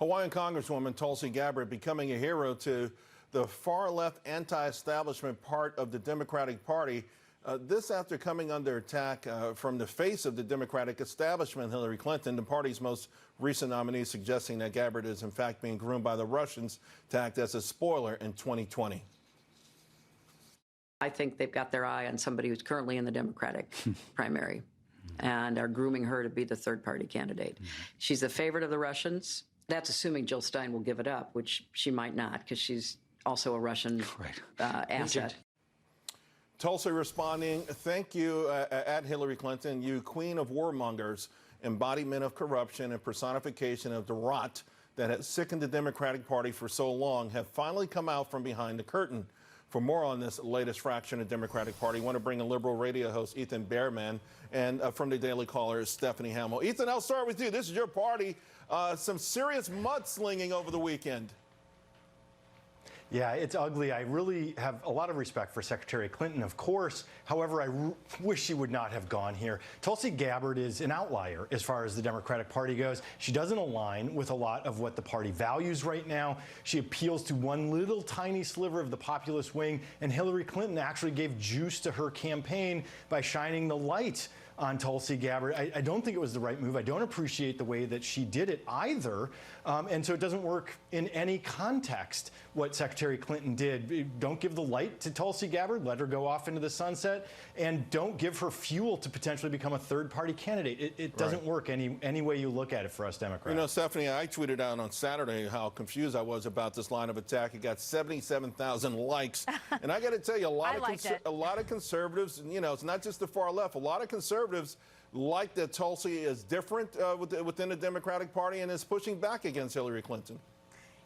Hawaiian Congresswoman Tulsi Gabbard becoming a hero to the far-left anti-establishment part of the Democratic Party. This after coming under attack from the face of the Democratic establishment, Hillary Clinton, the party's most recent nominee, suggesting that Gabbard is in fact being groomed by the Russians to act as a spoiler in 2020. I think they've got their eye on somebody who's currently in the Democratic primary and are grooming her to be the third-party candidate. She's a favorite of the Russians. That's assuming Jill Stein will give it up, which she might not, because she's also a Russian asset. Tulsi responding, thank you at Hillary Clinton, you queen of warmongers, embodiment of corruption and personification of the rot that has sickened the Democratic Party for so long, have finally come out from behind the curtain. For more on this latest fraction of the Democratic Party, I want to bring in liberal radio host Ethan Behrman and from the Daily Caller, Stephanie Hamill. Ethan, I'll start with you. This is your party. Some serious mudslinging over the weekend. Yeah, it's ugly. I really have a lot of respect for Secretary Clinton, of course. However, I wish she would not have gone here. Tulsi Gabbard is an outlier as far as the Democratic Party goes. She doesn't align with a lot of what the party values right now. She appeals to one little tiny sliver of the populist wing, and Hillary Clinton actually gave juice to her campaign by shining the light on Tulsi Gabbard. I don't think it was the right move. I don't appreciate the way that she did it either. And so it doesn't work in any context what Secretary Clinton did. Don't give the light to Tulsi Gabbard. Let her go off into the sunset. And don't give her fuel to potentially become a third-party candidate. It doesn't work any way you look at it for us Democrats. You know, Stephanie, I tweeted out on Saturday how confused I was about this line of attack. It got 77,000 likes. And I got to tell you, a lot of conservatives, you know, it's not just the far left, a lot of conservatives like that Tulsi is different within the Democratic Party and is pushing back against Hillary Clinton.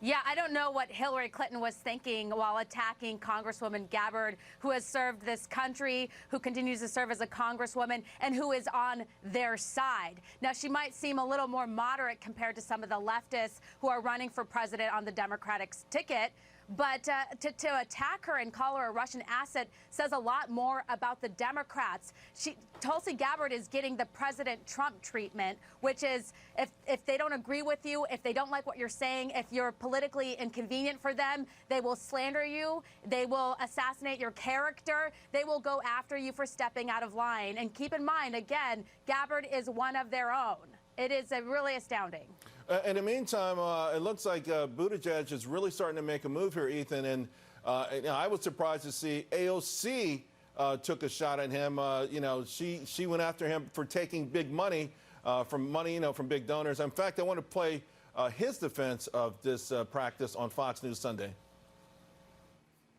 Yeah, I don't know what Hillary Clinton was thinking while attacking Congresswoman Gabbard, who has served this country, who continues to serve as a congresswoman, and who is on their side. Now, she might seem a little more moderate compared to some of the leftists who are running for president on the Democratic ticket. But to attack her and call her a Russian asset says a lot more about the Democrats. Tulsi Gabbard is getting the President Trump treatment, which is if they don't agree with you, if they don't like what you're saying, if you're politically inconvenient for them, they will slander you, they will assassinate your character, they will go after you for stepping out of line. And keep in mind, again, Gabbard is one of their own. It is really astounding. In the meantime, it looks like Buttigieg is really starting to make a move here, Ethan. And I was surprised to see AOC took a shot at him. You know, she went after him for taking big money from big donors. In fact, I want to play his defense of this practice on Fox News Sunday.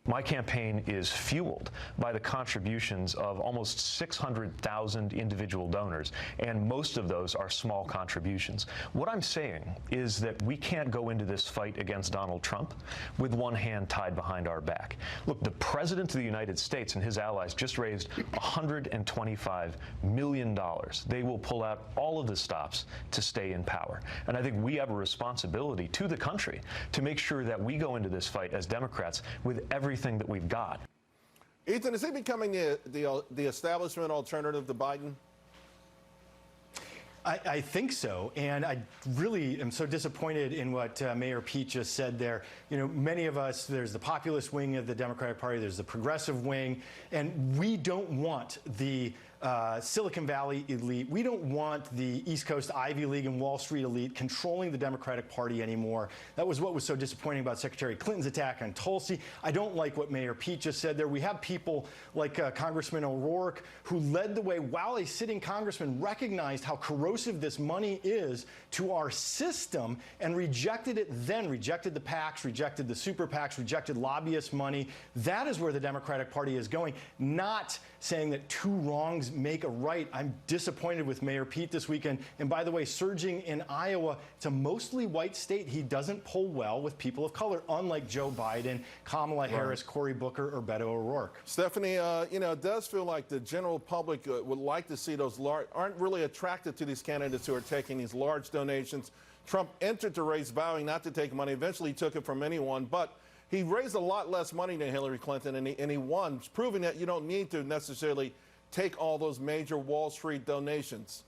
My campaign is fueled by the contributions of almost 600,000 individual donors, and most of those are small contributions. What I'm saying is that we can't go into this fight against Donald Trump with one hand tied behind our back. Look, the President of the United States and his allies just raised $125 million. They will pull out all of the stops to stay in power. And I think we have a responsibility to the country to make sure that we go into this fight as Democrats with everything that we've got. Ethan, is he becoming the establishment alternative to Biden? I think so, and I really am so disappointed in what Mayor Pete just said there. You know, many of us, there's the populist wing of the Democratic Party, there's the progressive wing, and we don't want the Silicon Valley elite. We don't want the East Coast Ivy League and Wall Street elite controlling the Democratic Party anymore. That was what was so disappointing about Secretary Clinton's attack on Tulsi. I don't like what Mayor Pete just said there. We have people like Congressman O'Rourke, who led the way while a sitting congressman recognized how corrosive this money is to our system and rejected it then, rejected the PACs, rejected the super PACs, rejected lobbyist money. That is where the Democratic Party is going, not saying that two wrongs make a right. I'm disappointed with Mayor Pete this weekend. And by the way, surging in Iowa, it's a mostly white state. He doesn't poll well with people of color, unlike Joe Biden, Kamala Harris, Cory Booker, or Beto O'Rourke. Stephanie, you know, it does feel like the general public would like to see those aren't really attracted to these candidates who are taking these large donations. Trump entered the race vowing not to take money. Eventually, he took it from anyone, but he raised a lot less money than Hillary Clinton, and he won, proving that you don't need to necessarily take all those major Wall Street donations.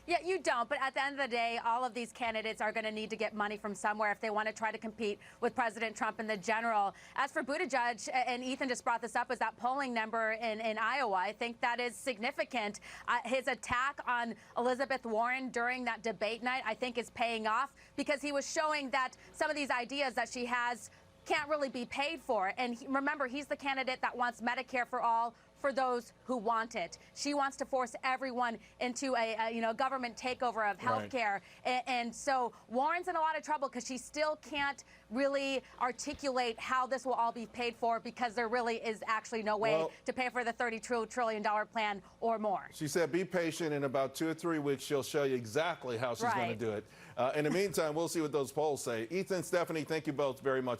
Yeah, you don't. But at the end of the day, all of these candidates are going to need to get money from somewhere if they want to try to compete with President Trump in the general. As for Buttigieg, and Ethan just brought this up, is that polling number in Iowa. I think that is significant. His attack on Elizabeth Warren during that debate night, I think, is paying off because he was showing that some of these ideas that she has can't really be paid for. And remember, he's the candidate that wants Medicare for all, for those who want it. She wants to force everyone into a government takeover of healthcare. Right. And so Warren's in a lot of trouble because she still can't really articulate how this will all be paid for because there really is actually no way to pay for the $32 trillion plan or more. She said be patient. In about 2 or 3 weeks, she'll show you exactly how she's going to do it. In the meantime, we'll see what those polls say. Ethan, Stephanie, thank you both very much.